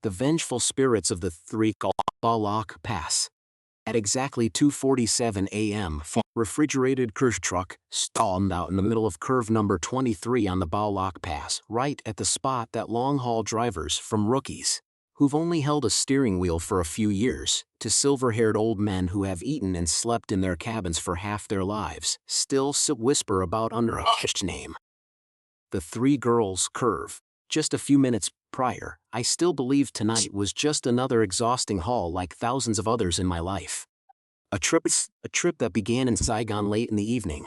the vengeful spirits of the three Bao Loc Pass. At exactly 2:47 a.m., a refrigerated cruise truck stalled out in the middle of curve number 23 on the Bao Loc Pass, right at the spot that long-haul drivers, from rookies who've only held a steering wheel for a few years, to silver-haired old men who have eaten and slept in their cabins for half their lives, still whisper about under a hushed name. The Three Girls Curve. Just a few minutes prior, I still believed tonight was just another exhausting haul like thousands of others in my life. A trip that began in Saigon late in the evening.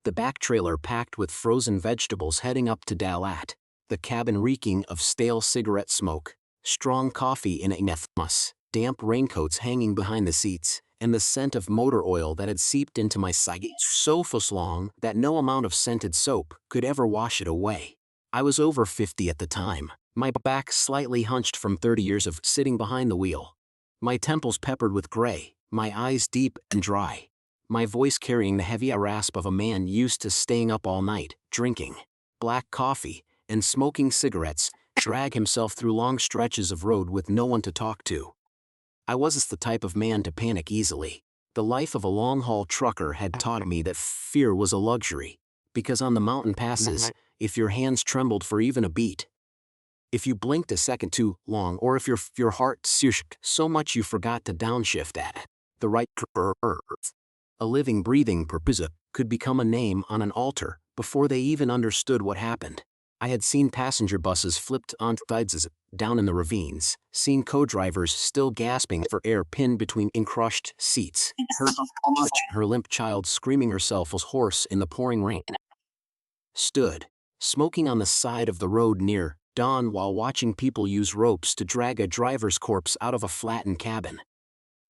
The back trailer packed with frozen vegetables heading up to Dalat, the cabin reeking of stale cigarette smoke, strong coffee in a thermos, damp raincoats hanging behind the seats, and the scent of motor oil that had seeped into my psyche so long that no amount of scented soap could ever wash it away. I was over 50 at the time, my back slightly hunched from 30 years of sitting behind the wheel, my temples peppered with gray, my eyes deep and dry, my voice carrying the heavy rasp of a man used to staying up all night, drinking black coffee and smoking cigarettes, drag himself through long stretches of road with no one to talk to. I wasn't the type of man to panic easily. The life of a long-haul trucker had taught me that fear was a luxury, because on the mountain passes, if your hands trembled for even a beat, if you blinked a second too long, or if your heart shook so much you forgot to downshift at the right curve, a living, breathing purpose could become a name on an altar before they even understood what happened. I had seen passenger buses flipped onto sides down in the ravines, seen co-drivers still gasping for air pinned between encrushed seats, heard her limp child screaming herself was hoarse in the pouring rain. Stood, smoking on the side of the road near dawn while watching people use ropes to drag a driver's corpse out of a flattened cabin.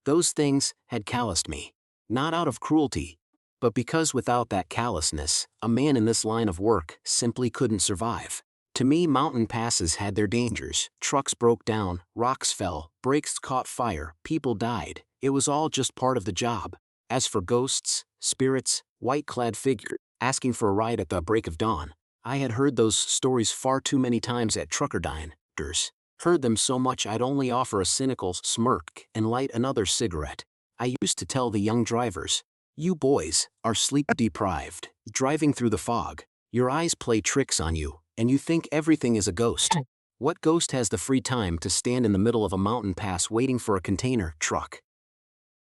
Those things had calloused me, not out of cruelty, but because without that callousness, a man in this line of work simply couldn't survive. To me, mountain passes had their dangers. Trucks broke down, rocks fell, brakes caught fire, people died. It was all just part of the job. As for ghosts, spirits, white-clad figures asking for a ride at the break of dawn, I had heard those stories far too many times at trucker diners. Heard them so much I'd only offer a cynical smirk and light another cigarette. I used to tell the young drivers, "You boys are sleep-deprived, driving through the fog. Your eyes play tricks on you, and you think everything is a ghost. What ghost has the free time to stand in the middle of a mountain pass waiting for a container truck?"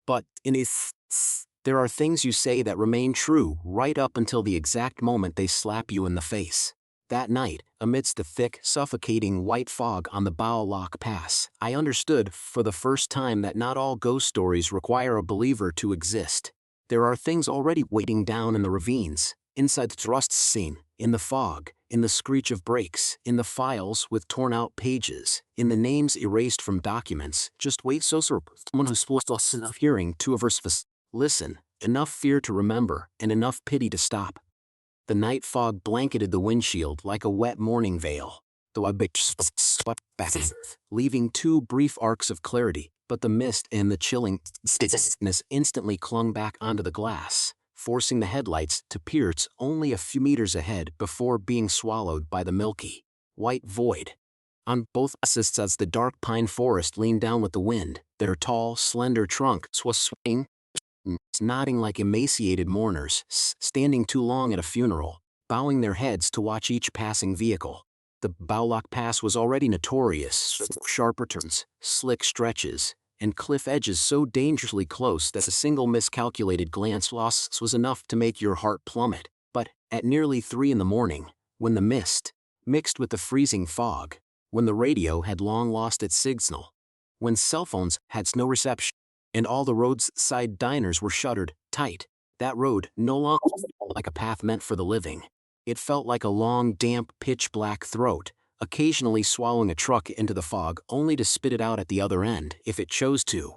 But there are things you say that remain true right up until the exact moment they slap you in the face. That night, amidst the thick, suffocating white fog on the Bao Loc Pass, I understood for the first time that not all ghost stories require a believer to exist. There are things already waiting down in the ravines, inside the thrust scene, in the fog, in the screech of brakes, in the files with torn-out pages, in the names erased from documents. Just wait, so someone who's supposed to enough hearing to averse listen, enough fear to remember, and enough pity to stop. The night fog blanketed the windshield like a wet morning veil. The bitch swept back, leaving two brief arcs of clarity, but the mist and the chilling stiffness instantly clung back onto the glass, forcing the headlights to pierce only a few meters ahead before being swallowed by the milky, white void. On both sides as the dark pine forest leaned down with the wind, their tall, slender trunks was swaying, nodding like emaciated mourners, standing too long at a funeral, bowing their heads to watch each passing vehicle. The Bao Loc Pass was already notorious for sharper turns, slick stretches, and cliff edges so dangerously close that a single miscalculated glance lost was enough to make your heart plummet. But at nearly 3 in the morning, when the mist mixed with the freezing fog, when the radio had long lost its signal, when cell phones had no reception, and all the roadside diners were shuttered tight, that road no longer felt like a path meant for the living. It felt like a long, damp, pitch-black throat, occasionally swallowing a truck into the fog only to spit it out at the other end if it chose to.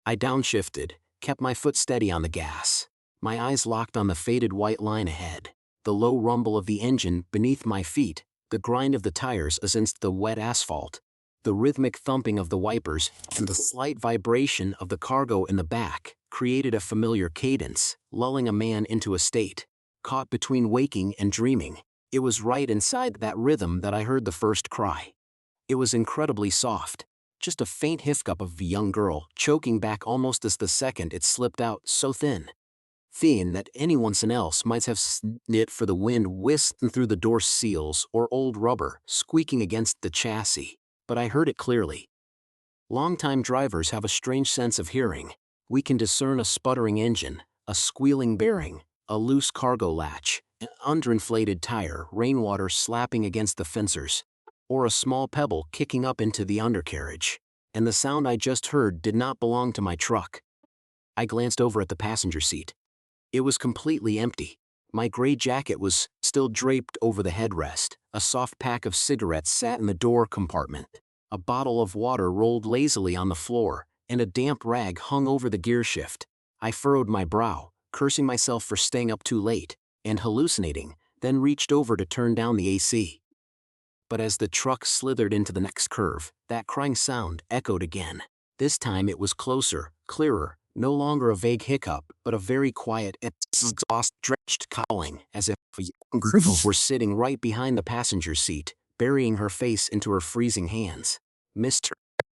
I downshifted, kept my foot steady on the gas, my eyes locked on the faded white line ahead, the low rumble of the engine beneath my feet, the grind of the tires against the wet asphalt, the rhythmic thumping of the wipers, and the slight vibration of the cargo in the back created a familiar cadence, lulling a man into a state caught between waking and dreaming. It was right inside that rhythm that I heard the first cry. It was incredibly soft, just a faint hiccup of a young girl choking back almost as the second it slipped out, so thin that anyone else might have snit for the wind whisked through the door seals or old rubber squeaking against the chassis, but I heard it clearly. Longtime drivers have a strange sense of hearing. We can discern a sputtering engine, a squealing bearing, a loose cargo latch, an underinflated tire, rainwater slapping against the fenders, or a small pebble kicking up into the undercarriage. And the sound I just heard did not belong to my truck. I glanced over at the passenger seat. It was completely empty. My gray jacket was still draped over the headrest. A soft pack of cigarettes sat in the door compartment. A bottle of water rolled lazily on the floor, and a damp rag hung over the gearshift. I furrowed my brow, cursing myself for staying up too late, and hallucinating, then reached over to turn down the AC. But as the truck slithered into the next curve, that crying sound echoed again. This time it was closer, clearer, no longer a vague hiccup, but a very quiet, exhaust-drenched cowling, as if a young girl were sitting right behind the passenger seat, burying her face into her freezing hands. Mister.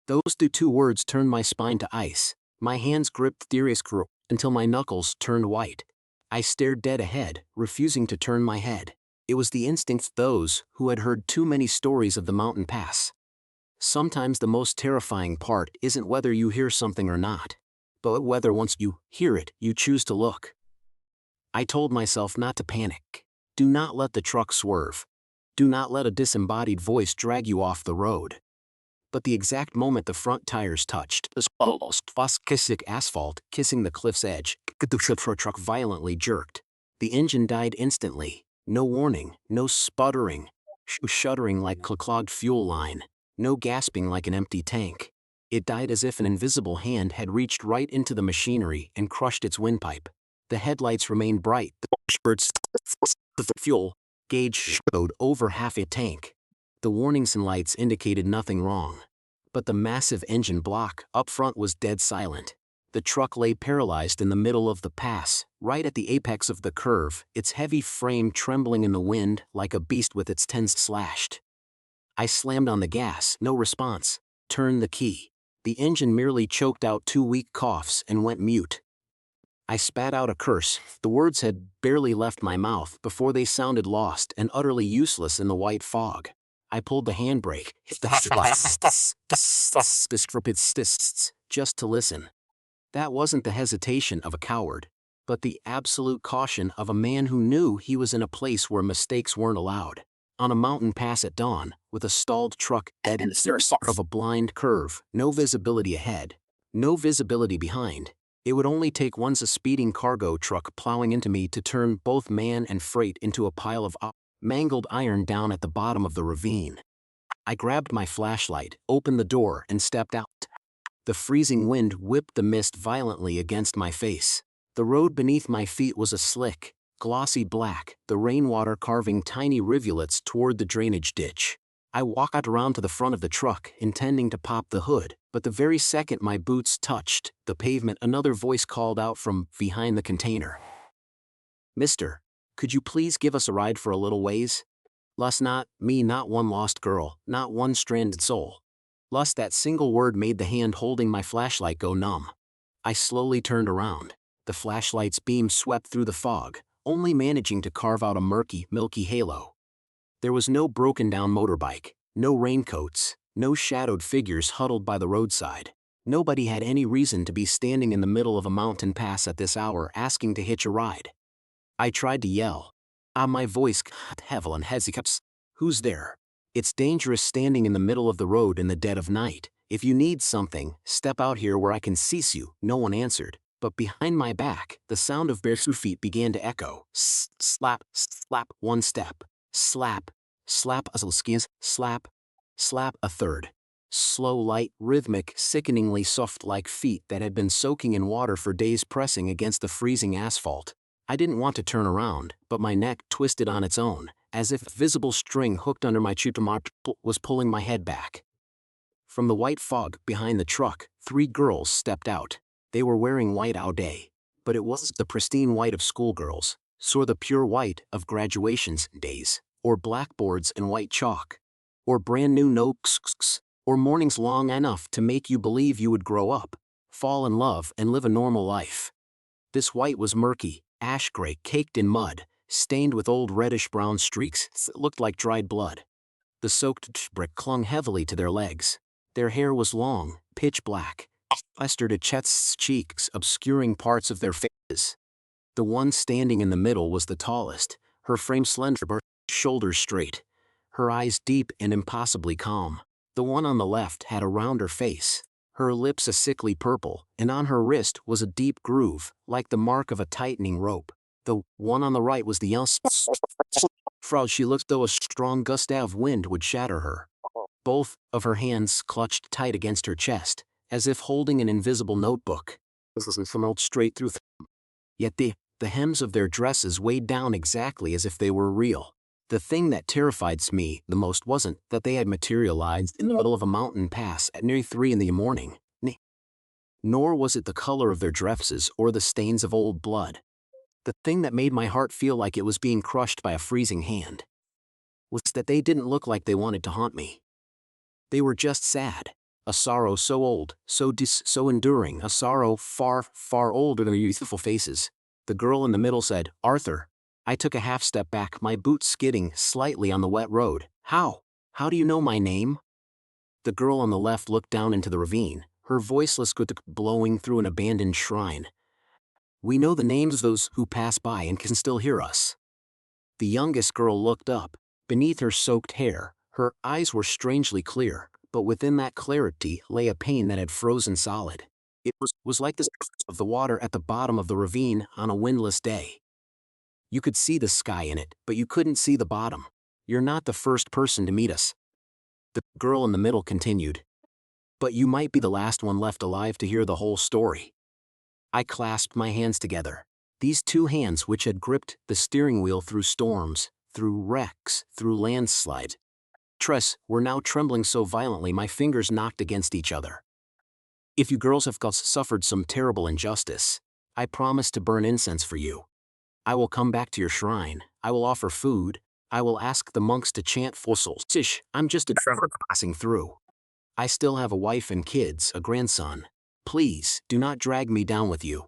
Those two words turned my spine to ice. My hands gripped furious until my knuckles turned white. I stared dead ahead, refusing to turn my head. It was the instinct of those who had heard too many stories of the mountain pass. Sometimes the most terrifying part isn't whether you hear something or not, but whether once you hear it, you choose to look. I told myself not to panic. Do not let the truck swerve. Do not let a disembodied voice drag you off the road. But the exact moment the front tires touched the asphalt, kissing the cliff's edge, the truck violently jerked. The engine died instantly. No warning, no sputtering, shuddering like a clogged fuel line, no gasping like an empty tank. It died as if an invisible hand had reached right into the machinery and crushed its windpipe. The headlights remained bright. The fuel gauge showed over half a tank. The warning lights indicated nothing wrong. But the massive engine block up front was dead silent. The truck lay paralyzed in the middle of the pass, right at the apex of the curve, its heavy frame trembling in the wind like a beast with its tens slashed. I slammed on the gas, no response. Turned the key. The engine merely choked out 2 weak coughs and went mute. I spat out a curse. The words had barely left my mouth before they sounded lost and utterly useless in the white fog. I pulled the handbrake, hit the just to listen. That wasn't the hesitation of a coward, but the absolute caution of a man who knew he was in a place where mistakes weren't allowed. On a mountain pass at dawn, with a stalled truck dead in the center of a blind curve, no visibility ahead, no visibility behind. It would only take a speeding cargo truck plowing into me to turn both man and freight into a pile of mangled iron down at the bottom of the ravine. I grabbed my flashlight, opened the door, and stepped out. The freezing wind whipped the mist violently against my face. The road beneath my feet was a slick, glossy black, the rainwater carving tiny rivulets toward the drainage ditch. I walked around to the front of the truck, intending to pop the hood, but the very second my boots touched the pavement, another voice called out from behind the container. "Mister, could you please give us a ride for a little ways? Lust not me, not one lost girl, not one stranded soul." Lust, that single word made the hand holding my flashlight go numb. I slowly turned around. The flashlight's beam swept through the fog, only managing to carve out a murky, milky halo. There was no broken-down motorbike, no raincoats, no shadowed figures huddled by the roadside. Nobody had any reason to be standing in the middle of a mountain pass at this hour asking to hitch a ride. I tried to yell. My voice got heavy and hesitates. "Who's there? It's dangerous standing in the middle of the road in the dead of night. If you need something, step out here where I can see you." No one answered, but behind my back, the sound of bare feet began to echo. Slap, slap, one step. Slap, slap, skis, slap, slap, a third. Slow, light, rhythmic, sickeningly soft like feet that had been soaking in water for days pressing against the freezing asphalt. I didn't want to turn around, but my neck twisted on its own, as if a visible string hooked under my chutamar was pulling my head back. From the white fog behind the truck, 3 girls stepped out. They were wearing white day, but it wasn't the pristine white of schoolgirls, or the pure white of graduation days, or blackboards and white chalk, or brand new notebooks. or mornings long enough to make you believe you would grow up, fall in love, and live a normal life. This white was murky, ash-gray, caked in mud, stained with old reddish-brown streaks that looked like dried blood. The soaked brick clung heavily to their legs. Their hair was long, pitch black, plastered at Chet's cheeks, obscuring parts of their faces. The one standing in the middle was the tallest, her frame slender, her shoulders straight, her eyes deep and impossibly calm. The one on the left had a rounder face, her lips a sickly purple, and on her wrist was a deep groove, like the mark of a tightening rope. The one on the right was the youngest. Frau, she looked though a strong gust of wind would shatter her. Both of her hands clutched tight against her chest, as if holding an invisible notebook. This funneled straight through them. Yet the hems of their dresses weighed down exactly as if they were real. The thing that terrified me the most wasn't that they had materialized in the middle of a mountain pass at nearly 3 in the morning, nor was it the color of their dresses or the stains of old blood. The thing that made my heart feel like it was being crushed by a freezing hand was that they didn't look like they wanted to haunt me. They were just sad. A sorrow so old, so enduring, a sorrow far, far older than their youthful faces. The girl in the middle said, "Arthur." I took a half step back, my boots skidding slightly on the wet road. How do you know my name?" The girl on the left looked down into the ravine, her voiceless good blowing through an abandoned shrine. "We know the names of those who pass by and can still hear us." The youngest girl looked up. Beneath her soaked hair, her eyes were strangely clear, but within that clarity lay a pain that had frozen solid. It was like the surface of the water at the bottom of the ravine on a windless day. You could see the sky in it, but you couldn't see the bottom. "You're not the first person to meet us," the girl in the middle continued. "But you might be the last one left alive to hear the whole story." I clasped my hands together. These two hands which had gripped the steering wheel through storms, through wrecks, through landslides, were now trembling so violently my fingers knocked against each other. "If you girls have suffered some terrible injustice, I promise to burn incense for you. I will come back to your shrine, I will offer food, I will ask the monks to chant fossils. I'm just a traveler passing through. I still have a wife and kids, a grandson. Please, do not drag me down with you."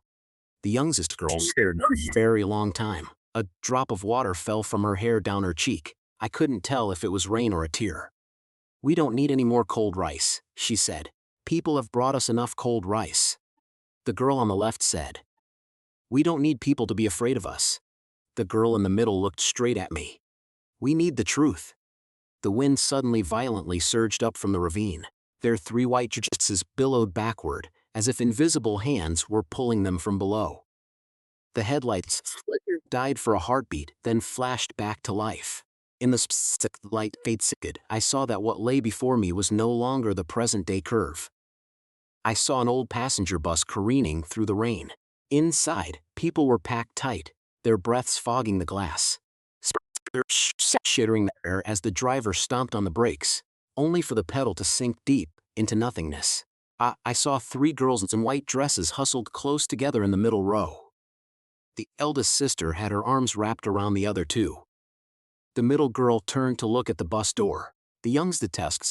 The youngest girl stared a very long time. A drop of water fell from her hair down her cheek. I couldn't tell if it was rain or a tear. "We don't need any more cold rice," she said. "People have brought us enough cold rice." The girl on the left said, "We don't need people to be afraid of us." The girl in the middle looked straight at me. "We need the truth." The wind suddenly violently surged up from the ravine. Their 3 white dresses billowed backward, as if invisible hands were pulling them from below. The headlights died for a heartbeat, then flashed back to life. In the light faded, I saw that what lay before me was no longer the present-day curve. I saw an old passenger bus careening through the rain. Inside, people were packed tight, their breaths fogging the glass, shittering the air as the driver stomped on the brakes, only for the pedal to sink deep into nothingness. I saw 3 girls in white dresses hustled close together in the middle row. The eldest sister had her arms wrapped around the other 2. The middle girl turned to look at the bus door. The youngest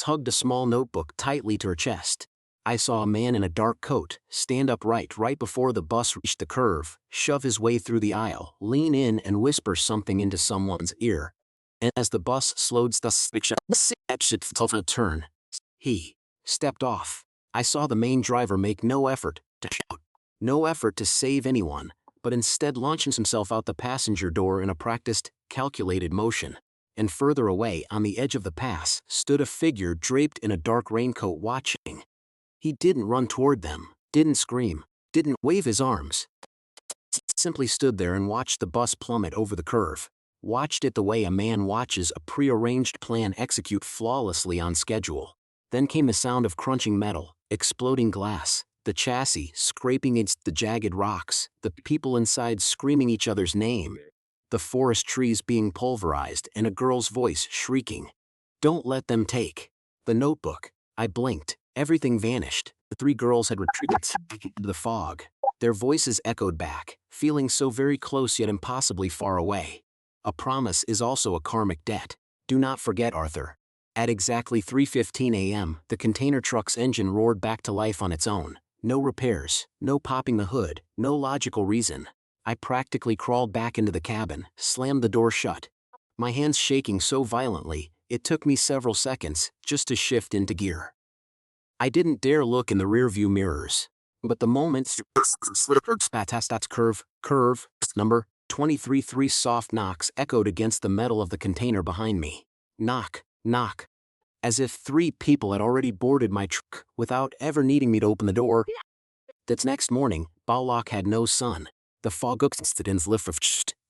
hugged a small notebook tightly to her chest. I saw a man in a dark coat stand upright right before the bus reached the curve, shove his way through the aisle, lean in and whisper something into someone's ear. And as the bus slowed to turn, he stepped off. I saw the main driver make no effort to shout, no effort to save anyone, but instead launches himself out the passenger door in a practiced, calculated motion. And further away on the edge of the pass stood a figure draped in a dark raincoat watching. He didn't run toward them, didn't scream, didn't wave his arms. Simply stood there and watched the bus plummet over the curve. Watched it the way a man watches a prearranged plan execute flawlessly on schedule. Then came the sound of crunching metal, exploding glass, the chassis scraping against the jagged rocks, the people inside screaming each other's name, the forest trees being pulverized, and a girl's voice shrieking, "Don't let them take the notebook." I blinked. Everything vanished. The 3 girls had retreated into the fog. Their voices echoed back, feeling so very close yet impossibly far away. A promise is also a karmic debt. Do not forget, Arthur. At exactly 3:15 a.m., the container truck's engine roared back to life on its own. No repairs, no popping the hood, no logical reason. I practically crawled back into the cabin, slammed the door shut. My hands shaking so violently, it took me several seconds just to shift into gear. I didn't dare look in the rearview mirrors. But the moment curve, number 23 three soft knocks echoed against the metal of the container behind me. Knock, knock. As if 3 people had already boarded my truck without ever needing me to open the door. That next morning, Bao Loc had no sun. The fog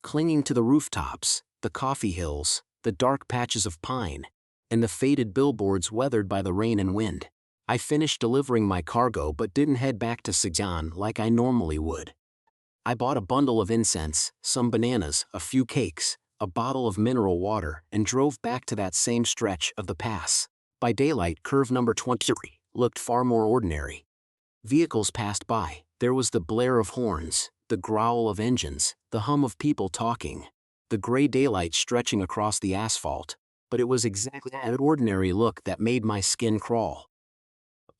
clinging to the rooftops, the coffee hills, the dark patches of pine, and the faded billboards weathered by the rain and wind. I finished delivering my cargo but didn't head back to Saigon like I normally would. I bought a bundle of incense, some bananas, a few cakes, a bottle of mineral water, and drove back to that same stretch of the pass. By daylight, curve number 23 looked far more ordinary. Vehicles passed by. There was the blare of horns, the growl of engines, the hum of people talking, the gray daylight stretching across the asphalt. But it was exactly that ordinary look that made my skin crawl.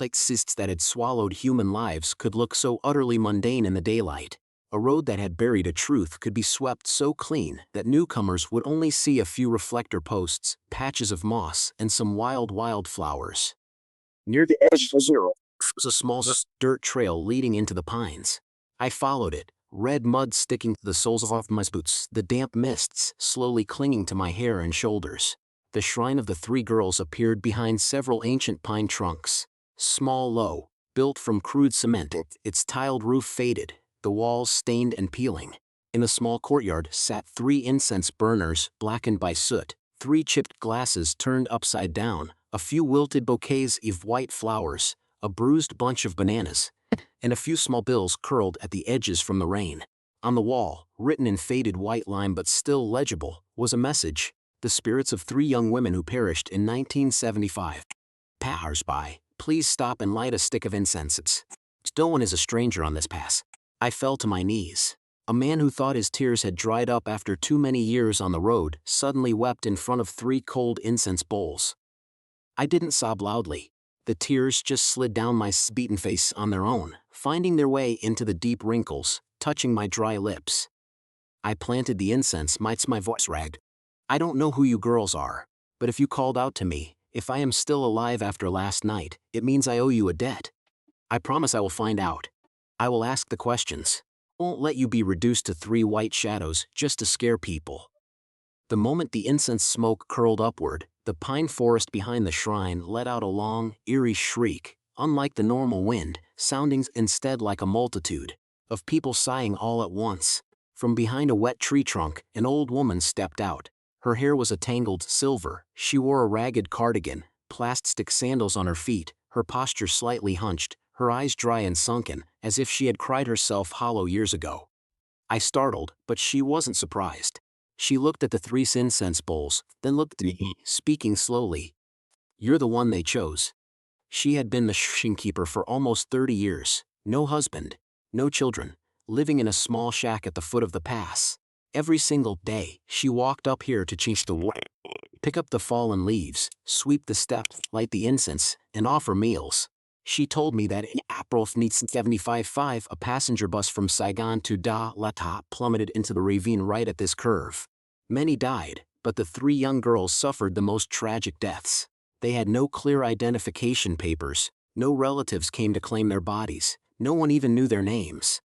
Like cysts that had swallowed human lives could look so utterly mundane in the daylight. A road that had buried a truth could be swept so clean that newcomers would only see a few reflector posts, patches of moss, and some wild flowers. Near the edge of zero was a small dirt trail leading into the pines. I followed it, red mud sticking to the soles of my boots, the damp mists slowly clinging to my hair and shoulders. The shrine of the 3 girls appeared behind several ancient pine trunks. Small, low, built from crude cement, its tiled roof faded, the walls stained and peeling. In the small courtyard sat 3 incense burners blackened by soot, 3 chipped glasses turned upside down, a few wilted bouquets of white flowers, a bruised bunch of bananas, and a few small bills curled at the edges from the rain. On the wall, written in faded white line but still legible, was a message: the spirits of 3 young women who perished in 1975. Passers-by, please stop and light a stick of incense. No one is a stranger on this pass. I fell to my knees. A man who thought his tears had dried up after too many years on the road suddenly wept in front of 3 cold incense bowls. I didn't sob loudly. The tears just slid down my beaten face on their own, finding their way into the deep wrinkles, touching my dry lips. I planted the incense, my voice ragged. I don't know who you girls are, but if you called out to me, if I am still alive after last night, it means I owe you a debt. I promise I will find out. I will ask the questions. I won't let you be reduced to 3 white shadows just to scare people. The moment the incense smoke curled upward, the pine forest behind the shrine let out a long, eerie shriek, unlike the normal wind, sounding instead like a multitude of people sighing all at once. From behind a wet tree trunk, an old woman stepped out. Her hair was a tangled silver, she wore a ragged cardigan, plastic sandals on her feet, her posture slightly hunched, her eyes dry and sunken, as if she had cried herself hollow years ago. I startled, but she wasn't surprised. She looked at the 3 incense bowls, then looked at me, speaking slowly. You're the one they chose. She had been the shrine keeper for almost 30 years, no husband, no children, living in a small shack at the foot of the pass. Every single day, she walked up here to change the wood, pick up the fallen leaves, sweep the steps, light the incense, and offer meals. She told me that in April 1975, a passenger bus from Saigon to Da Lata plummeted into the ravine right at this curve. Many died, but the 3 young girls suffered the most tragic deaths. They had no clear identification papers, no relatives came to claim their bodies, no one even knew their names.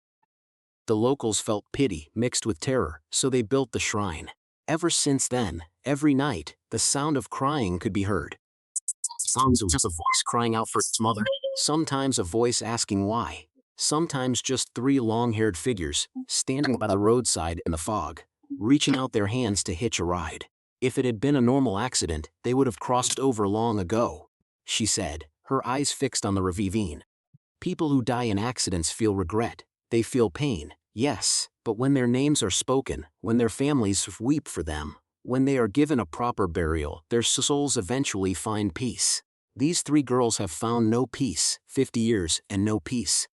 The locals felt pity mixed with terror, so they built the shrine. Ever since then, every night, the sound of crying could be heard. Sometimes just a voice crying out for its mother, sometimes a voice asking why, sometimes just 3 long-haired figures, standing by the roadside in the fog, reaching out their hands to hitch a ride. If it had been a normal accident, they would have crossed over long ago, she said, her eyes fixed on the ravine. People who die in accidents feel regret, they feel pain, yes, but when their names are spoken, when their families weep for them, when they are given a proper burial, their souls eventually find peace. These 3 girls have found no peace, 50 years and no peace.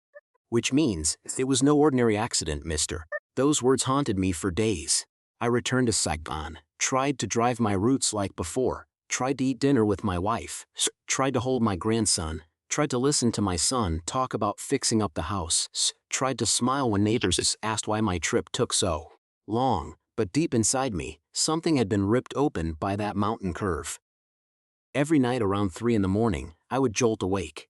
Which means, it was no ordinary accident, mister. Those words haunted me for days. I returned to Saigon, tried to drive my roots like before, tried to eat dinner with my wife, tried to hold my grandson, tried to listen to my son talk about fixing up the house, tried to smile when neighbors asked why my trip took so long, but deep inside me, something had been ripped open by that mountain curve. Every night around 3 in the morning, I would jolt awake.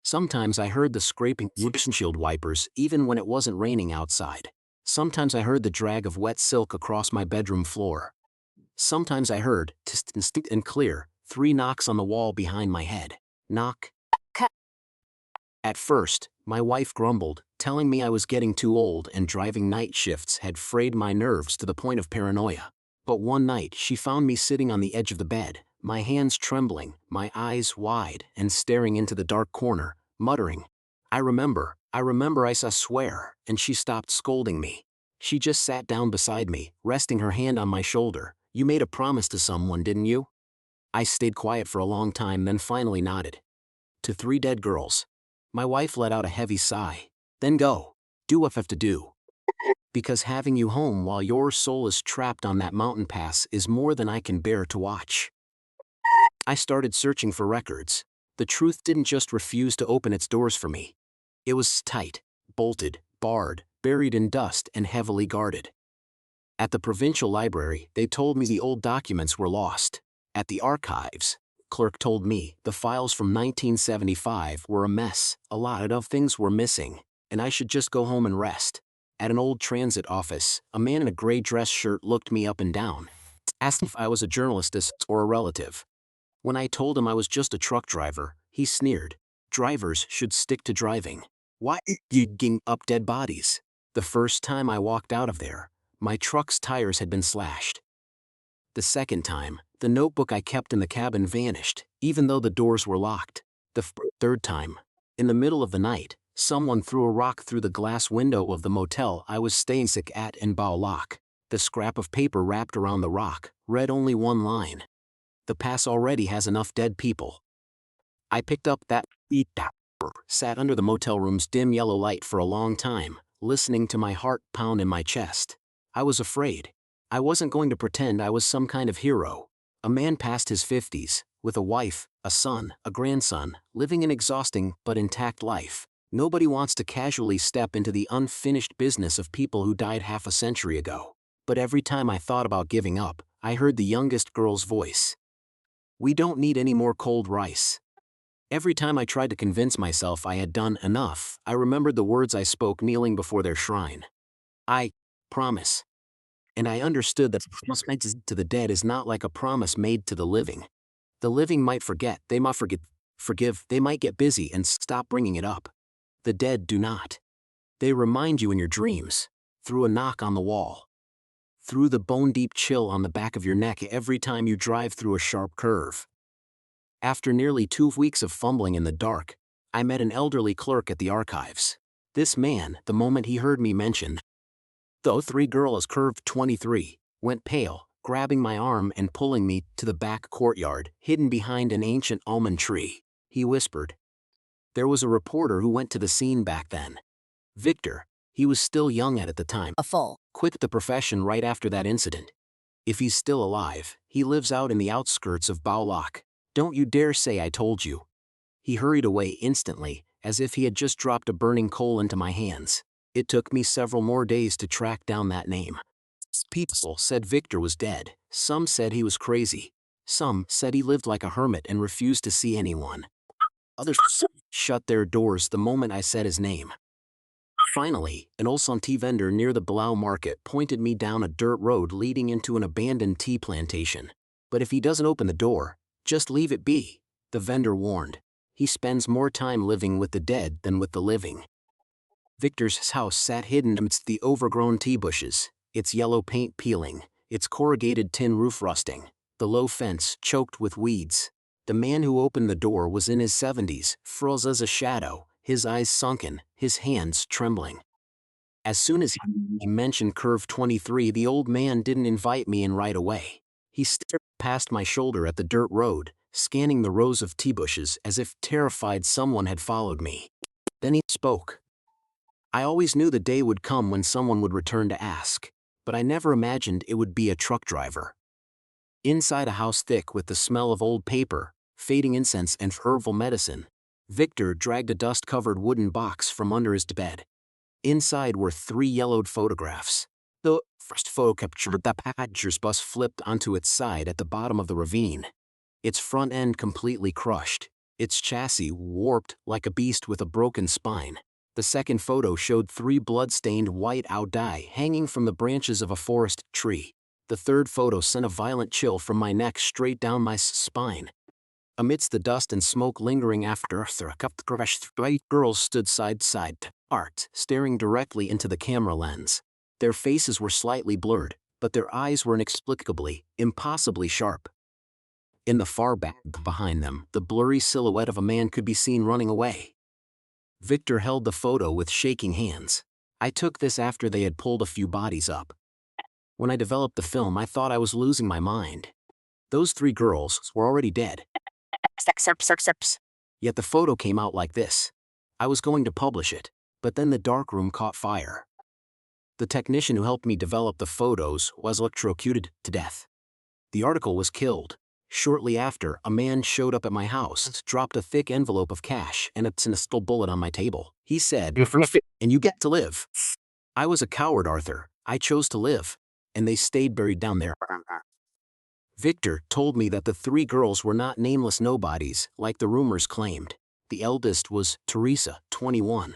Sometimes I heard the scraping windshield wipers even when it wasn't raining outside. Sometimes I heard the drag of wet silk across my bedroom floor. Sometimes I heard, distinct and clear, 3 knocks on the wall behind my head. Knock. At first, my wife grumbled, telling me I was getting too old and driving night shifts had frayed my nerves to the point of paranoia. But one night she found me sitting on the edge of the bed, my hands trembling, my eyes wide and staring into the dark corner, muttering, I remember, I swear," and she stopped scolding me. She just sat down beside me, resting her hand on my shoulder. "You made a promise to someone, didn't you?" I stayed quiet for a long time, then finally nodded. "To 3 dead girls." My wife let out a heavy sigh. "Then go. Do what you have to do. Because having you home while your soul is trapped on that mountain pass is more than I can bear to watch." I started searching for records. The truth didn't just refuse to open its doors for me. It was tight, bolted, barred, buried in dust and heavily guarded. At the provincial library, they told me the old documents were lost. At the archives, clerk told me the files from 1975 were a mess, a lot of things were missing, and I should just go home and rest. At an old transit office, a man in a gray dress shirt looked me up and down, asked if I was a journalist or a relative. When I told him I was just a truck driver, he sneered. "Drivers should stick to driving. Why you digging up dead bodies?" The first time I walked out of there, my truck's tires had been slashed. The second time, the notebook I kept in the cabin vanished, even though the doors were locked. The third time, in the middle of the night, someone threw a rock through the glass window of the motel I was staying sick at in Bao Loc. The scrap of paper wrapped around the rock read only one line. "The pass already has enough dead people." I picked up that paper, sat under the motel room's dim yellow light for a long time, listening to my heart pound in my chest. I was afraid. I wasn't going to pretend I was some kind of hero. A man past his 50s, with a wife, a son, a grandson, living an exhausting but intact life. Nobody wants to casually step into the unfinished business of people who died half a century ago. But every time I thought about giving up, I heard the youngest girl's voice. "We don't need any more cold rice." Every time I tried to convince myself I had done enough, I remembered the words I spoke kneeling before their shrine. "I promise." And I understood that promise made to the dead is not like a promise made to the living. The living might forget, they might forgive, they might get busy and stop bringing it up. The dead do not. They remind you in your dreams, through a knock on the wall, through the bone-deep chill on the back of your neck every time you drive through a sharp curve. After nearly 2 weeks of fumbling in the dark, I met an elderly clerk at the archives. This man, the moment he heard me mention the 3 girls curved 23, went pale, grabbing my arm and pulling me to the back courtyard, hidden behind an ancient almond tree. He whispered. There was a reporter who went to the scene back then. Victor, he was still young at the time, quit the profession right after that incident. If he's still alive, he lives out in the outskirts of Bao Loc. Don't you dare say I told you. He hurried away instantly, as if he had just dropped a burning coal into my hands. It took me several more days to track down that name. People said Victor was dead. Some said he was crazy. Some said he lived like a hermit and refused to see anyone. Others shut their doors the moment I said his name. Finally, an old tea vendor near the Blau market pointed me down a dirt road leading into an abandoned tea plantation. "But if he doesn't open the door, just leave it be," the vendor warned. "He spends more time living with the dead than with the living." Victor's house sat hidden amidst the overgrown tea bushes, its yellow paint peeling, its corrugated tin roof rusting, the low fence choked with weeds. The man who opened the door was in his 70s, froze as a shadow, his eyes sunken, his hands trembling. As soon as he mentioned Curve 23, the old man didn't invite me in right away. He stared past my shoulder at the dirt road, scanning the rows of tea bushes as if terrified someone had followed me. Then he spoke. I always knew the day would come when someone would return to ask, but I never imagined it would be a truck driver. Inside a house thick with the smell of old paper, fading incense and herbal medicine, Victor dragged a dust-covered wooden box from under his bed. Inside were 3 yellowed photographs. The first photo captured the passenger's bus flipped onto its side at the bottom of the ravine. Its front end completely crushed, its chassis warped like a beast with a broken spine. The second photo showed 3 blood-stained white Audi hanging from the branches of a forest tree. The third photo sent a violent chill from my neck straight down my spine. Amidst the dust and smoke lingering after the crash, 3 girls stood side to side, apart, staring directly into the camera lens. Their faces were slightly blurred, but their eyes were inexplicably, impossibly sharp. In the far back behind them, the blurry silhouette of a man could be seen running away. Victor held the photo with shaking hands. I took this after they had pulled a few bodies up. When I developed the film, I thought I was losing my mind. Those 3 girls were already dead. Yet the photo came out like this. I was going to publish it, but then the darkroom caught fire. The technician who helped me develop the photos was electrocuted to death. The article was killed. Shortly after, a man showed up at my house, dropped a thick envelope of cash and a pistol bullet on my table. He said, "And you get to live." I was a coward, Arthur. I chose to live. And they stayed buried down there. Victor told me that the 3 girls were not nameless nobodies, like the rumors claimed. The eldest was Teresa, 21.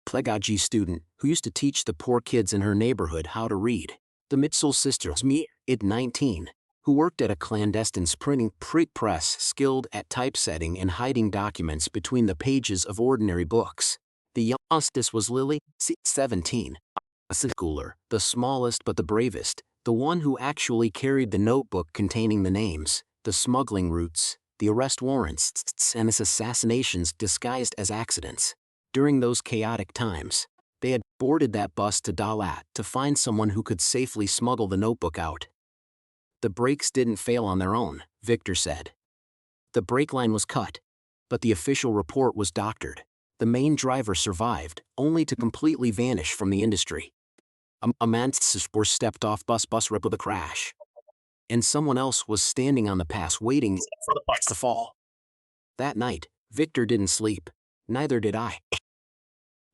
Pedagogy student who used to teach the poor kids in her neighborhood how to read. The middle sister was me, 19, who worked at a clandestine printing press skilled at typesetting and hiding documents between the pages of ordinary books. The youngest was Lily, 17, a schooler, the smallest but the bravest, the one who actually carried the notebook containing the names, the smuggling routes, the arrest warrants, and his assassinations disguised as accidents. During those chaotic times, they had boarded that bus to Dalat to find someone who could safely smuggle the notebook out. The brakes didn't fail on their own, Victor said. The brake line was cut, but the official report was doctored. The main driver survived, only to completely vanish from the industry. A man stepped off bus rip with a crash. And someone else was standing on the pass waiting for the bus to fall. That night, Victor didn't sleep. Neither did I.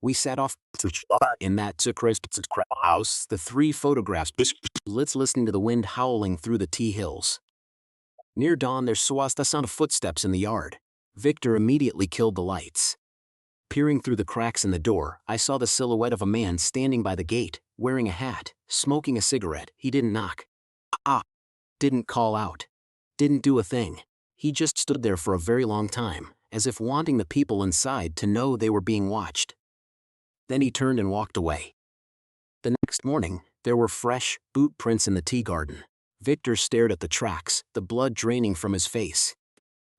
We sat off in that house, the 3 photographs, listening to the wind howling through the tea hills. Near dawn there was the sound of footsteps in the yard. Victor immediately killed the lights. Peering through the cracks in the door, I saw the silhouette of a man standing by the gate, wearing a hat, smoking a cigarette. He didn't knock. Didn't call out. Didn't do a thing. He just stood there for a very long time, as if wanting the people inside to know they were being watched. Then he turned and walked away. The next morning, there were fresh boot prints in the tea garden. Victor stared at the tracks, the blood draining from his face.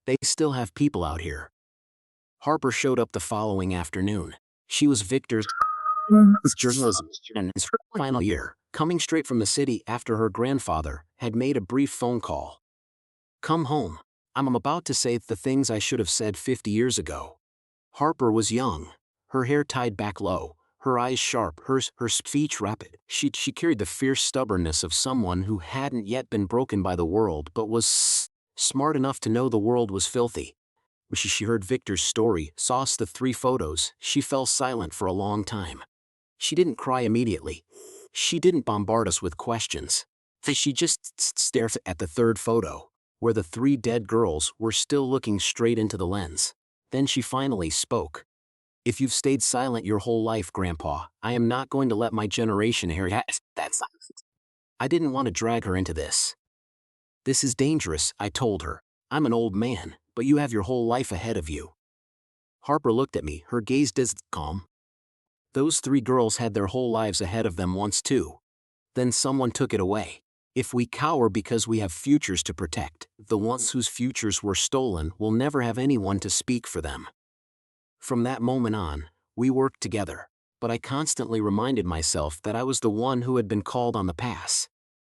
They still have people out here. Harper showed up the following afternoon. She was Victor's journalism in his final year, coming straight from the city after her grandfather had made a brief phone call. "Come home. I'm about to say the things I should have said 50 years ago." Harper was young, her hair tied back low, her eyes sharp, her speech rapid. She carried the fierce stubbornness of someone who hadn't yet been broken by the world but was smart enough to know the world was filthy. When she heard Victor's story, saw the 3 photos, she fell silent for a long time. She didn't cry immediately. She didn't bombard us with questions. She just stared at the 3rd photo, where the 3 dead girls were still looking straight into the lens. Then she finally spoke. "If you've stayed silent your whole life, Grandpa, I am not going to let my generation inherit that silence." I didn't want to drag her into this. "This is dangerous," I told her. "I'm an old man, but you have your whole life ahead of you." Harper looked at me, her gaze calm. Those 3 girls had their whole lives ahead of them once too. Then someone took it away. If we cower because we have futures to protect, the ones whose futures were stolen will never have anyone to speak for them. From that moment on, we worked together, but I constantly reminded myself that I was the one who had been called on the pass.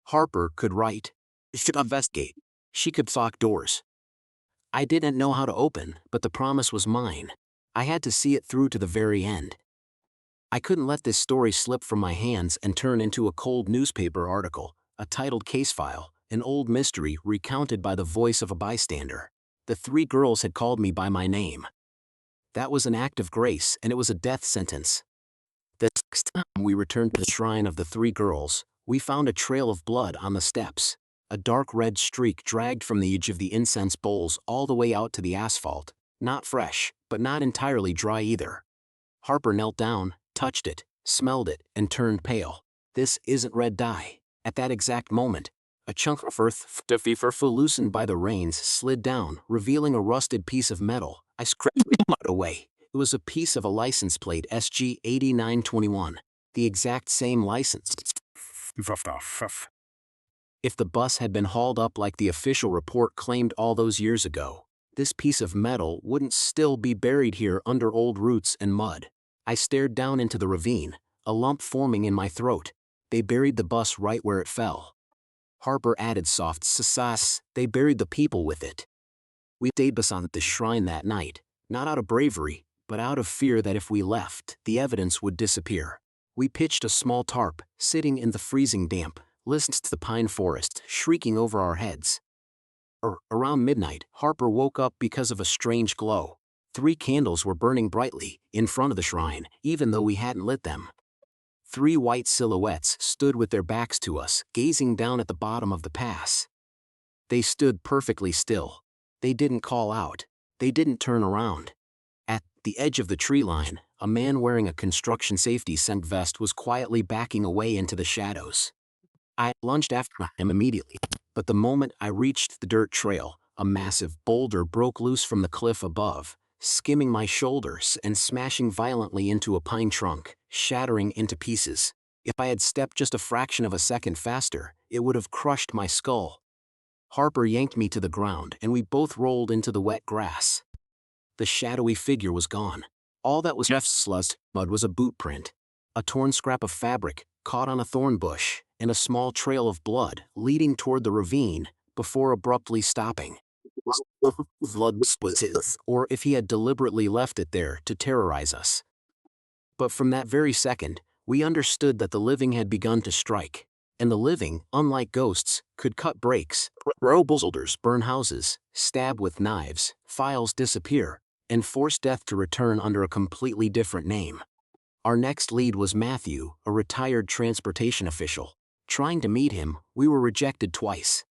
Harper could write. She could investigate. She could lock doors. I didn't know how to open, but the promise was mine. I had to see it through to the very end. I couldn't let this story slip from my hands and turn into a cold newspaper article, a titled case file, an old mystery recounted by the voice of a bystander. The three girls had called me by my name. That was an act of grace, and it was a death sentence. The next time we returned to the shrine of the three girls, we found a trail of blood on the steps. A dark red streak dragged from the edge of the incense bowls all the way out to the asphalt, not fresh, but not entirely dry either. Harper knelt down, touched it, smelled it, and turned pale. This isn't red dye. At that exact moment, a chunk of earth, loosened by the rains, slid down, revealing a rusted piece of metal. I scraped it away. It was a piece of a license plate SG 8921, the exact same license. If the bus had been hauled up like the official report claimed all those years ago, this piece of metal wouldn't still be buried here under old roots and mud. I stared down into the ravine, a lump forming in my throat. They buried the bus right where it fell. Harper added soft sass. They buried the people with it. We stayed beside the shrine that night, not out of bravery, but out of fear that if we left, the evidence would disappear. We pitched a small tarp, sitting in the freezing damp, listened to the pine forest shrieking over our heads. Around midnight, Harper woke up because of a strange glow. 3 candles were burning brightly in front of the shrine, even though we hadn't lit them. 3 white silhouettes stood with their backs to us, gazing down at the bottom of the pass. They stood perfectly still. They didn't call out. They didn't turn around. At the edge of the tree line, a man wearing a construction safety scent vest was quietly backing away into the shadows. I lunged after him immediately, but the moment I reached the dirt trail, a massive boulder broke loose from the cliff above, skimming my shoulders and smashing violently into a pine trunk, shattering into pieces. If I had stepped just a fraction of a second faster, it would have crushed my skull. Harper yanked me to the ground and we both rolled into the wet grass. The shadowy figure was gone. All that was left sluzzed mud was a boot print, a torn scrap of fabric caught on a thorn bush, and a small trail of blood leading toward the ravine before abruptly stopping. Blood was his, or if he had deliberately left it there to terrorize us. But from that very second, we understood that the living had begun to strike, and the living, unlike ghosts, could cut brakes, roll boulders, burn houses, stab with knives, files disappear, and force death to return under a completely different name. Our next lead was Matthew, a retired transportation official. Trying to meet him, we were rejected twice.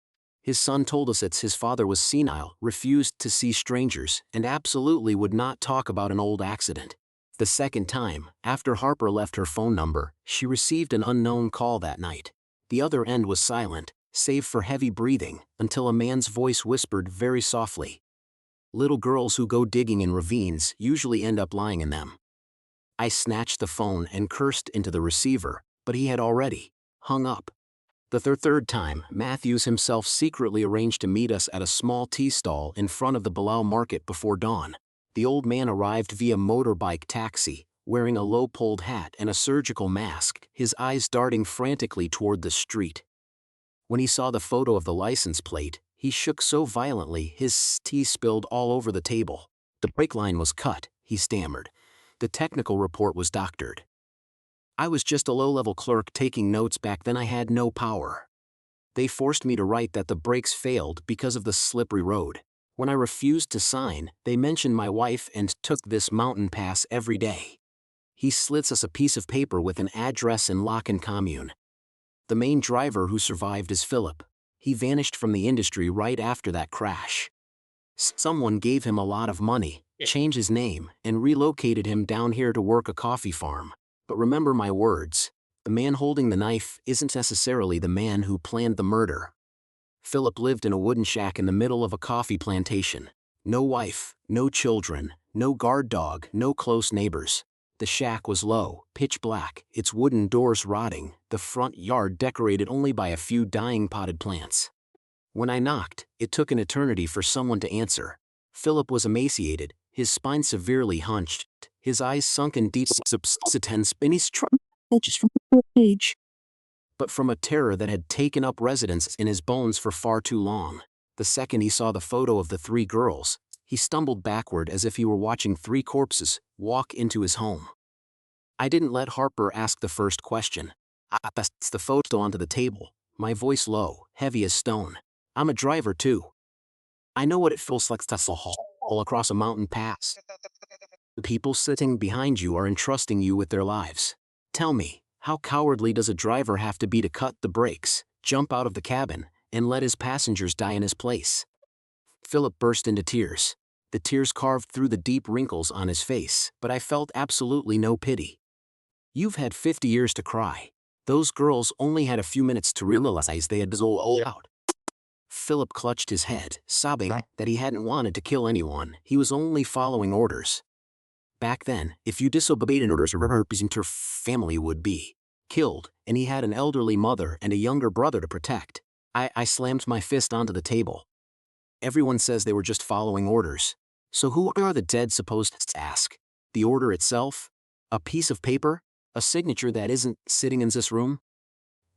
His son told us that his father was senile, refused to see strangers, and absolutely would not talk about an old accident. The second time, after Harper left her phone number, she received an unknown call that night. The other end was silent, save for heavy breathing, until a man's voice whispered very softly, "Little girls who go digging in ravines usually end up lying in them." I snatched the phone and cursed into the receiver, but he had already hung up. The third time, Matthews himself secretly arranged to meet us at a small tea stall in front of the Bao market before dawn. The old man arrived via motorbike taxi, wearing a low-polled hat and a surgical mask, his eyes darting frantically toward the street. When he saw the photo of the license plate, he shook so violently his tea spilled all over the table. "The brake line was cut," he stammered. "The technical report was doctored." I was just a low-level clerk taking notes back then. I had no power. They forced me to write that the brakes failed because of the slippery road. When I refused to sign, they mentioned my wife and took this mountain pass every day. He slits us a piece of paper with an address in Locken commune. The main driver who survived is Philip. He vanished from the industry right after that crash. Someone gave him a lot of money, changed his name, and relocated him down here to work a coffee farm. But remember my words, the man holding the knife isn't necessarily the man who planned the murder. Philip lived in a wooden shack in the middle of a coffee plantation. No wife, no children, no guard dog, no close neighbors. The shack was low, pitch black, its wooden doors rotting, the front yard decorated only by a few dying potted plants. When I knocked, it took an eternity for someone to answer. Philip was emaciated, his spine severely hunched, his eyes sunk in deep substance beneath just from age. But from a terror that had taken up residence in his bones for far too long. The second he saw the photo of the 3 girls, he stumbled backward as if he were watching 3 corpses walk into his home. I didn't let Harper ask the first question. I passed the photo onto the table, my voice low, heavy as stone. I'm a driver too. I know what it feels like to haul across a mountain pass. The people sitting behind you are entrusting you with their lives. Tell me, how cowardly does a driver have to be to cut the brakes, jump out of the cabin, and let his passengers die in his place? Philip burst into tears. The tears carved through the deep wrinkles on his face, but I felt absolutely no pity. You've had 50 years to cry. Those girls only had a few minutes to realize they had all out. Philip clutched his head, sobbing that he hadn't wanted to kill anyone, he was only following orders. Back then, if you disobeyed an order, your family would be killed, and he had an elderly mother and a younger brother to protect. I slammed my fist onto the table. Everyone says they were just following orders. So who are the dead supposed to ask? The order itself? A piece of paper? A signature that isn't sitting in this room?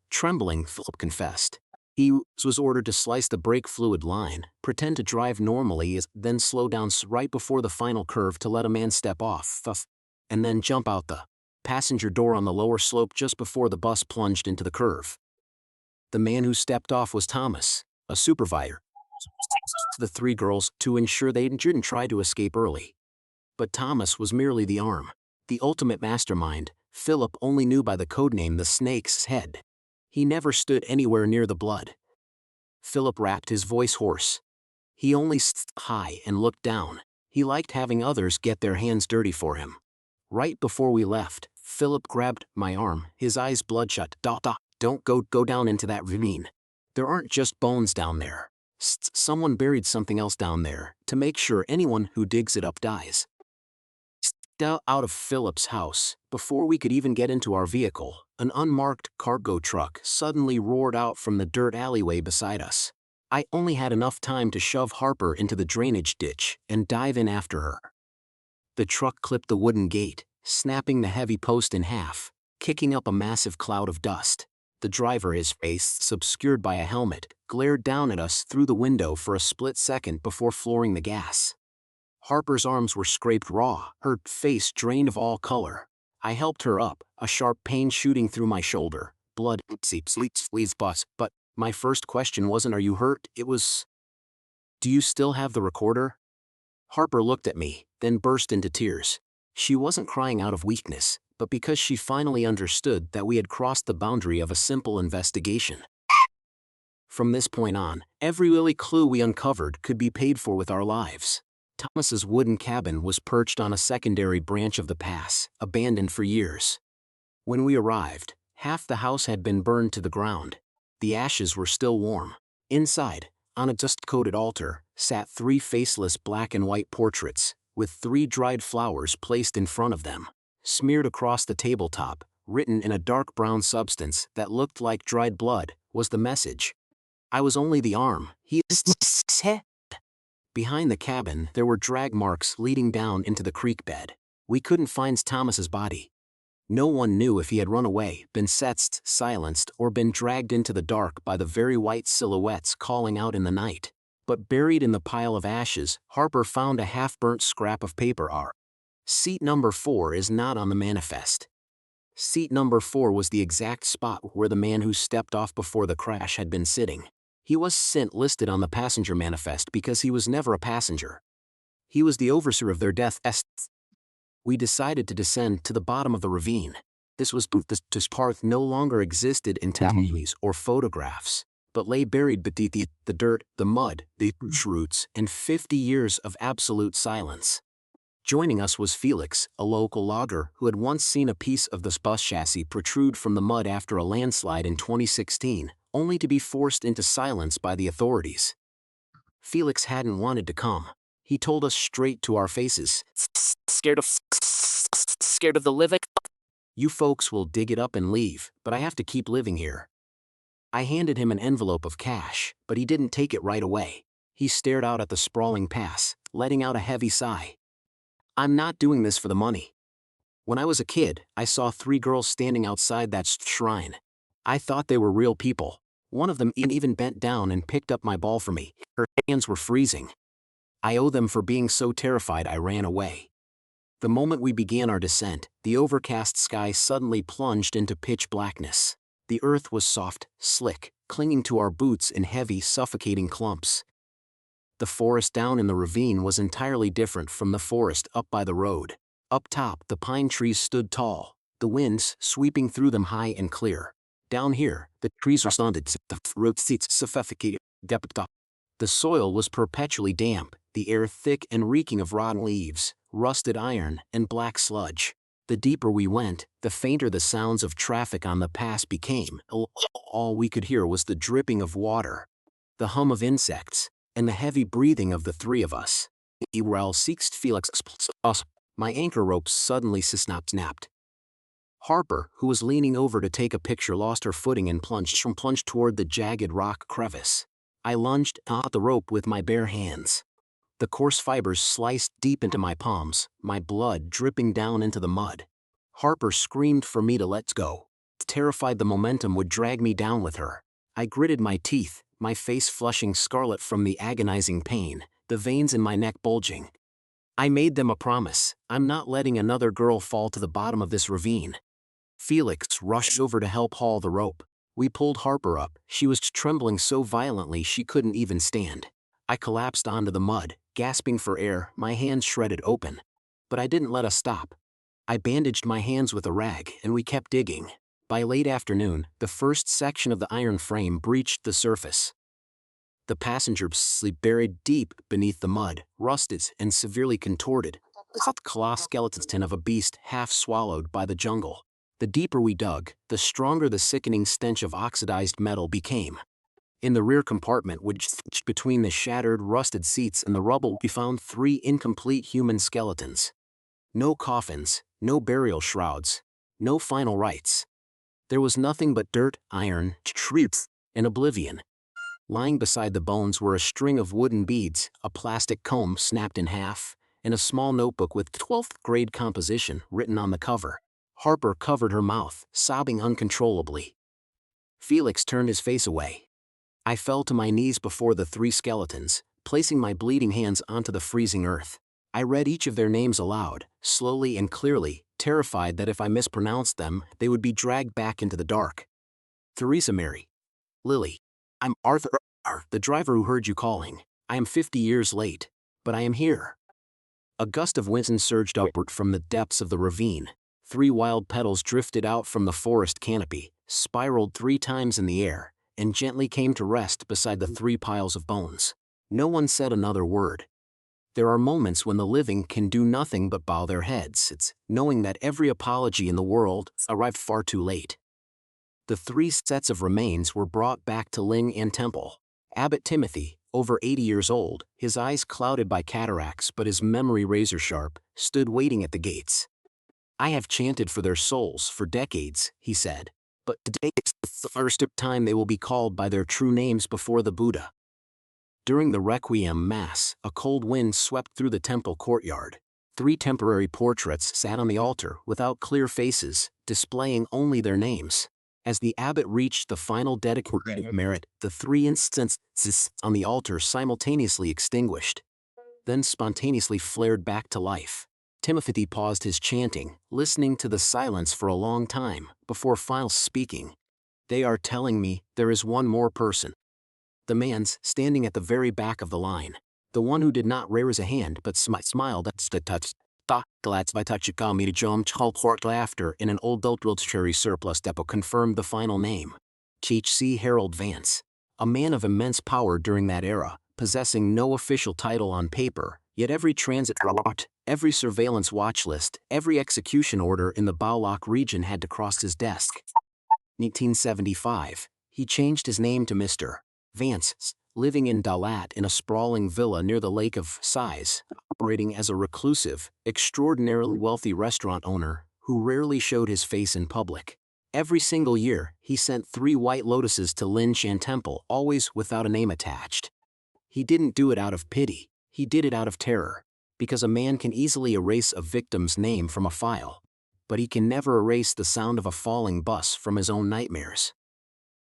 Trembling, Philip confessed. He was ordered to slice the brake fluid line, pretend to drive normally, then slow down right before the final curve to let a man step off, and then jump out the passenger door on the lower slope just before the bus plunged into the curve. The man who stepped off was Thomas, a supervisor. The three girls to ensure they didn't try to escape early. But Thomas was merely the arm. The ultimate mastermind, Philip only knew by the codename the Snake's Head. He never stood anywhere near the blood. Philip rapped, his voice hoarse. He only stood high and looked down. He liked having others get their hands dirty for him. Right before we left, Philip grabbed my arm, his eyes bloodshot. Don't go down into that ravine. There aren't just bones down there. Someone buried something else down there, to make sure anyone who digs it up dies. Out of Philip's house, before we could even get into our vehicle, an unmarked cargo truck suddenly roared out from the dirt alleyway beside us. I only had enough time to shove Harper into the drainage ditch and dive in after her. The truck clipped the wooden gate, snapping the heavy post in half, kicking up a massive cloud of dust. The driver, his face obscured by a helmet, glared down at us through the window for a split second before flooring the gas. Harper's arms were scraped raw, her face drained of all color. I helped her up, a sharp pain shooting through my shoulder. Blood seeps, bus. But my first question wasn't, "Are you hurt?" It was, "Do you still have the recorder?" Harper looked at me, then burst into tears. She wasn't crying out of weakness, but because she finally understood that we had crossed the boundary of a simple investigation. From this point on, every little clue we uncovered could be paid for with our lives. Thomas's wooden cabin was perched on a secondary branch of the pass, abandoned for years. When we arrived, half the house had been burned to the ground. The ashes were still warm. Inside, on a dust-coated altar, sat three faceless black and white portraits, with 3 dried flowers placed in front of them. Smeared across the tabletop, written in a dark brown substance that looked like dried blood, was the message. I was only the arm, he said. Behind the cabin, there were drag marks leading down into the creek bed. We couldn't find Thomas's body. No one knew if he had run away, been silenced, or been dragged into the dark by the very white silhouettes calling out in the night. But buried in the pile of ashes, Harper found a half-burnt scrap of paper. Seat number 4 is not on the manifest. Seat number 4 was the exact spot where the man who stepped off before the crash had been sitting. He wasn't listed on the passenger manifest because he was never a passenger. He was the overseer of their death. We decided to descend to the bottom of the ravine. This path no longer existed in movies or photographs, but lay buried beneath the dirt, the mud, the roots, and 50 years of absolute silence. Joining us was Felix, a local logger who had once seen a piece of the bus chassis protrude from the mud after a landslide in 2016, only to be forced into silence by the authorities. Felix hadn't wanted to come. He told us straight to our faces, Scared of the living? You folks will dig it up and leave, but I have to keep living here." I handed him an envelope of cash, but he didn't take it right away. He stared out at the sprawling pass, letting out a heavy sigh. "I'm not doing this for the money. When I was a kid, I saw 3 girls standing outside that shrine. I thought they were real people. One of them even bent down and picked up my ball for me. Her hands were freezing. I owe them for being so terrified I ran away." The moment we began our descent, the overcast sky suddenly plunged into pitch blackness. The earth was soft, slick, clinging to our boots in heavy, suffocating clumps. The forest down in the ravine was entirely different from the forest up by the road. Up top, the pine trees stood tall, the winds sweeping through them high and clear. Down here, the trees responded to the roots suffocated. The soil was perpetually damp, the air thick and reeking of rotten leaves, rusted iron, and black sludge. The deeper we went, the fainter the sounds of traffic on the pass became. All we could hear was the dripping of water, the hum of insects, and the heavy breathing of the three of us. Irel seekst Felix us. My anchor rope suddenly snapped. Harper, who was leaning over to take a picture, lost her footing and plunged toward the jagged rock crevice. I lunged at the rope with my bare hands. The coarse fibers sliced deep into my palms, my blood dripping down into the mud. Harper screamed for me to let go, terrified the momentum would drag me down with her. I gritted my teeth, my face flushing scarlet from the agonizing pain, the veins in my neck bulging. I made them a promise: I'm not letting another girl fall to the bottom of this ravine. Felix rushed over to help haul the rope. We pulled Harper up. She was trembling so violently she couldn't even stand. I collapsed onto the mud, gasping for air, my hands shredded open. But I didn't let us stop. I bandaged my hands with a rag, and we kept digging. By late afternoon, the first section of the iron frame breached the surface. The passenger sleep buried deep beneath the mud, rusted and severely contorted, the colossal skeleton of a beast half swallowed by the jungle. The deeper we dug, the stronger the sickening stench of oxidized metal became. In the rear compartment, which between the shattered, rusted seats and the rubble, we found 3 incomplete human skeletons. No coffins, no burial shrouds, no final rites. There was nothing but dirt, iron, trees, and oblivion. Lying beside the bones were a string of wooden beads, a plastic comb snapped in half, and a small notebook with 12th grade composition written on the cover. Harper covered her mouth, sobbing uncontrollably. Felix turned his face away. I fell to my knees before the 3 skeletons, placing my bleeding hands onto the freezing earth. I read each of their names aloud, slowly and clearly, terrified that if I mispronounced them, they would be dragged back into the dark. Theresa Mary. Lily. I'm Arthur, the driver who heard you calling. I am 50 years late, but I am here. A gust of wind surged upward from the depths of the ravine. 3 wild petals drifted out from the forest canopy, spiraled 3 times in the air, and gently came to rest beside the 3 piles of bones. No one said another word. There are moments when the living can do nothing but bow their heads. It's knowing that every apology in the world arrived far too late. The 3 sets of remains were brought back to Ling and Temple. Abbot Timothy, over 80 years old, his eyes clouded by cataracts but his memory razor-sharp, stood waiting at the gates. I have chanted for their souls for decades, he said, but today is the first time they will be called by their true names before the Buddha. During the Requiem Mass, a cold wind swept through the temple courtyard. 3 temporary portraits sat on the altar without clear faces, displaying only their names. As the abbot reached the final dedicated merit, the 3 incenses on the altar simultaneously extinguished, then spontaneously flared back to life. Timothy paused his chanting, listening to the silence for a long time, before finally speaking. They are telling me there is one more person. The man's standing at the very back of the line. The one who did not raise a hand but smiled at the touch. Glads by touch me to jump port laughter in an old cherry surplus depot confirmed the final name. H.C. Harold Vance. A man of immense power during that era, possessing no official title on paper, yet every transit route, every surveillance watch list, every execution order in the Bao Loc region had to cross his desk. 1975, he changed his name to Mr. Vance, living in Dalat in a sprawling villa near the Lake of Sighs, operating as a reclusive, extraordinarily wealthy restaurant owner who rarely showed his face in public. Every single year, he sent 3 white lotuses to Lin Shan Temple, always without a name attached. He didn't do it out of pity, he did it out of terror, because a man can easily erase a victim's name from a file, but he can never erase the sound of a falling bus from his own nightmares.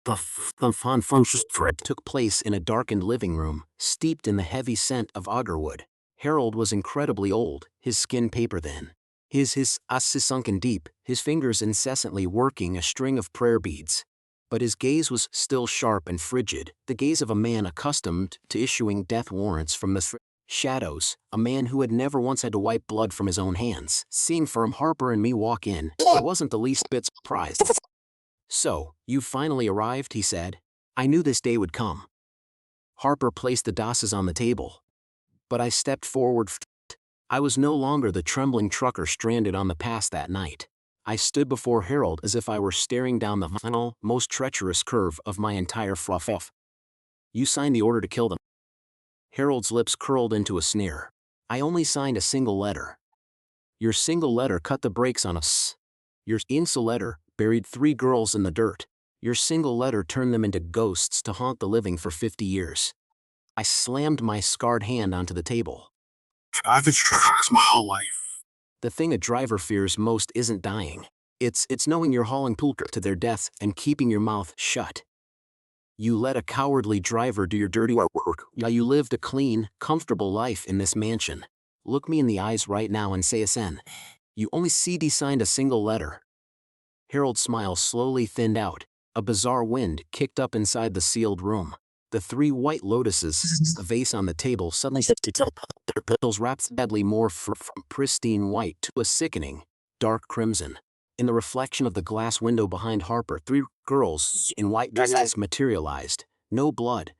The fun function took place in a darkened living room, steeped in the heavy scent of agarwood. Harold was incredibly old, his skin paper thin. His eyes sunken deep, his fingers incessantly working a string of prayer beads. But his gaze was still sharp and frigid, the gaze of a man accustomed to issuing death warrants from the shadows, a man who had never once had to wipe blood from his own hands. Seeing Firm Harper and me walk in, I wasn't the least bit surprised. "So, you've finally arrived," he said. "I knew this day would come." Harper placed the doses on the table. But I stepped forward. I was no longer the trembling trucker stranded on the pass that night. I stood before Harold as if I were staring down the final, most treacherous curve of my entire fluff. "You signed the order to kill them." Harold's lips curled into a sneer. "I only signed a single letter." "Your single letter cut the brakes on us. Your single letter buried 3 girls in the dirt. Your single letter turned them into ghosts to haunt the living for 50 years. I slammed my scarred hand onto the table. "I've been trucks my whole life. The thing a driver fears most isn't dying. It's knowing you're hauling people to their deaths and keeping your mouth shut. You let a cowardly driver do your dirty work while you lived a clean, comfortable life in this mansion. Look me in the eyes right now and say SN. You only signed a single letter." Harold's smile slowly thinned out. A bizarre wind kicked up inside the sealed room. The 3 white lotuses, the vase on the table, suddenly shifted, their petals wrapped badly more from pristine white to a sickening, dark crimson. In the reflection of the glass window behind Harper, 3 girls in white dresses materialized. No blood,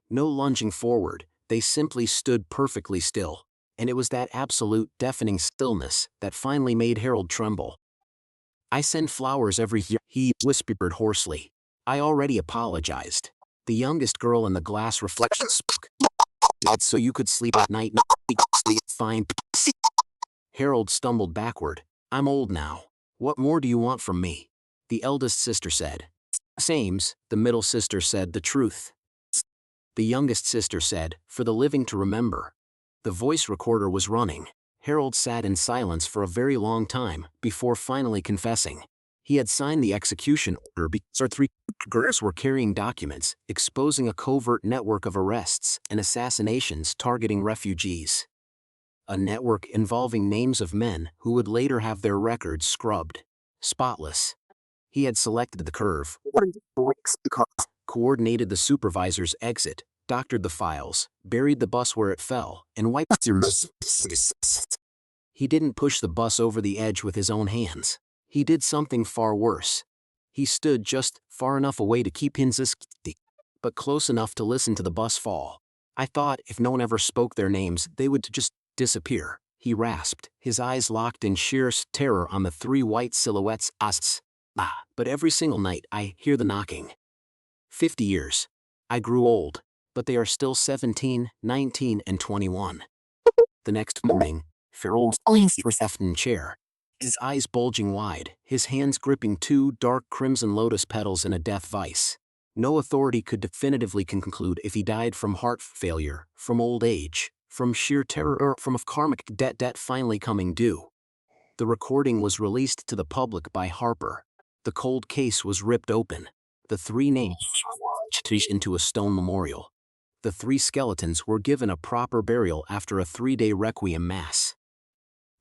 no lunging forward, they simply stood perfectly still. And it was that absolute, deafening stillness that finally made Harold tremble. "I send flowers every year," he whispered hoarsely. "I already apologized." The youngest girl in the glass reflection spoke. "So you could sleep at night." "Fine." Harold stumbled backward. "I'm old now. What more do you want from me?" The eldest sister said. "Sames." The middle sister said, "The truth." The youngest sister said, "For the living to remember." The voice recorder was running. Harold sat in silence for a very long time before finally confessing. He had signed the execution order because our 3 girls were carrying documents exposing a covert network of arrests and assassinations targeting refugees. A network involving names of men who would later have their records scrubbed. Spotless. He had selected the curve, coordinated the supervisor's exit, doctored the files, buried the bus where it fell, and wiped it. He didn't push the bus over the edge with his own hands. He did something far worse. He stood just far enough away to keep his but close enough to listen to the bus fall. "I thought if no one ever spoke their names, they would just disappear," he rasped, his eyes locked in sheer terror on the 3 white silhouettes. But every single night I hear the knocking. 50 years. I grew old, but they are still 17, 19, and 21. The next morning, Harold was left in chair, his eyes bulging wide, his hands gripping 2 dark crimson lotus petals in a death vice. No authority could definitively conclude if he died from heart failure, from old age, from sheer terror, or from a karmic debt finally coming due. The recording was released to the public by Harper. The cold case was ripped open. The 3 names were etched into a stone memorial. The 3 skeletons were given a proper burial after a 3-day requiem mass.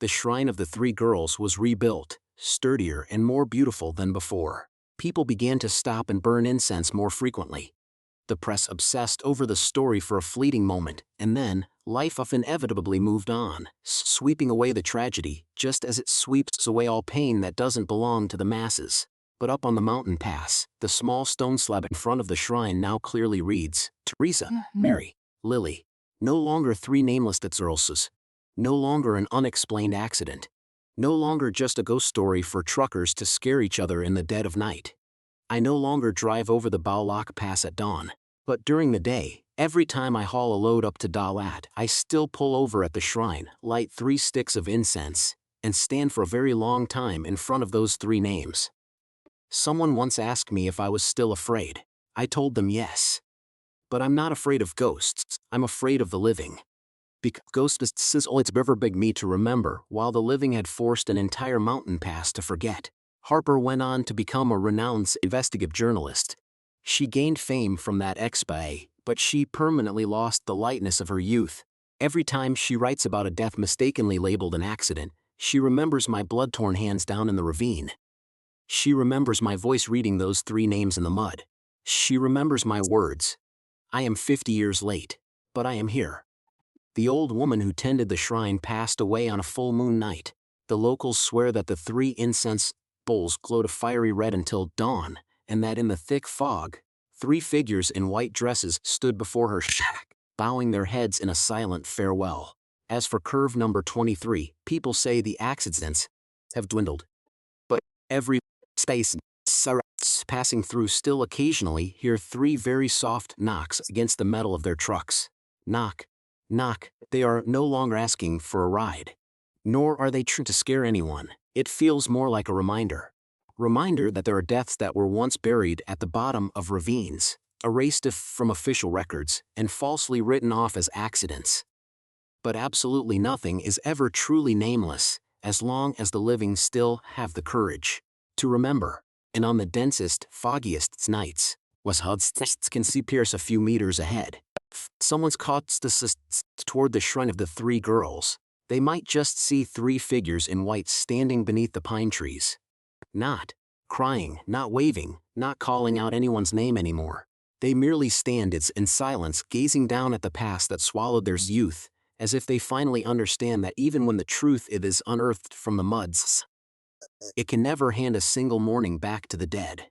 The shrine of the 3 girls was rebuilt, sturdier and more beautiful than before. People began to stop and burn incense more frequently. The press obsessed over the story for a fleeting moment, and then, life inevitably moved on, sweeping away the tragedy, just as it sweeps away all pain that doesn't belong to the masses. But up on the mountain pass, the small stone slab in front of the shrine now clearly reads, Teresa, Mary, Lily. No longer 3 nameless Tsurlses. No longer an unexplained accident. No longer just a ghost story for truckers to scare each other in the dead of night. I no longer drive over the Bao Loc Pass at dawn. But during the day, every time I haul a load up to Dalat, I still pull over at the shrine, light 3 sticks of incense, and stand for a very long time in front of those 3 names. Someone once asked me if I was still afraid. I told them yes. But I'm not afraid of ghosts, I'm afraid of the living. Because ghosts is all it's ever begged me to remember, while the living had forced an entire mountain pass to forget. Harper went on to become a renowned investigative journalist. She gained fame from that expo, but she permanently lost the lightness of her youth. Every time she writes about a death mistakenly labeled an accident, she remembers my blood-torn hands down in the ravine. She remembers my voice reading those three names in the mud. She remembers my words. I am 50 years late, but I am here. The old woman who tended the shrine passed away on a full moon night. The locals swear that the three incense bowls glowed a fiery red until dawn, and that in the thick fog, three figures in white dresses stood before her shack, bowing their heads in a silent farewell. As for curve number 23, people say the accidents have dwindled. But every space passing through still occasionally hear three very soft knocks against the metal of their trucks. Knock, knock. They are no longer asking for a ride. Nor are they trying to scare anyone. It feels more like a reminder. Reminder that there are deaths that were once buried at the bottom of ravines, erased from official records, and falsely written off as accidents. But absolutely nothing is ever truly nameless, as long as the living still have the courage to remember. And on the densest, foggiest nights, was Hudst can see Pierce a few meters ahead. Someone's caught toward the shrine of the three girls. They might just see three figures in white standing beneath the pine trees. Not crying, not waving, not calling out anyone's name anymore. They merely stand in silence, gazing down at the past that swallowed their youth, as if they finally understand that even when the truth it is unearthed from the muds, it can never hand a single morning back to the dead.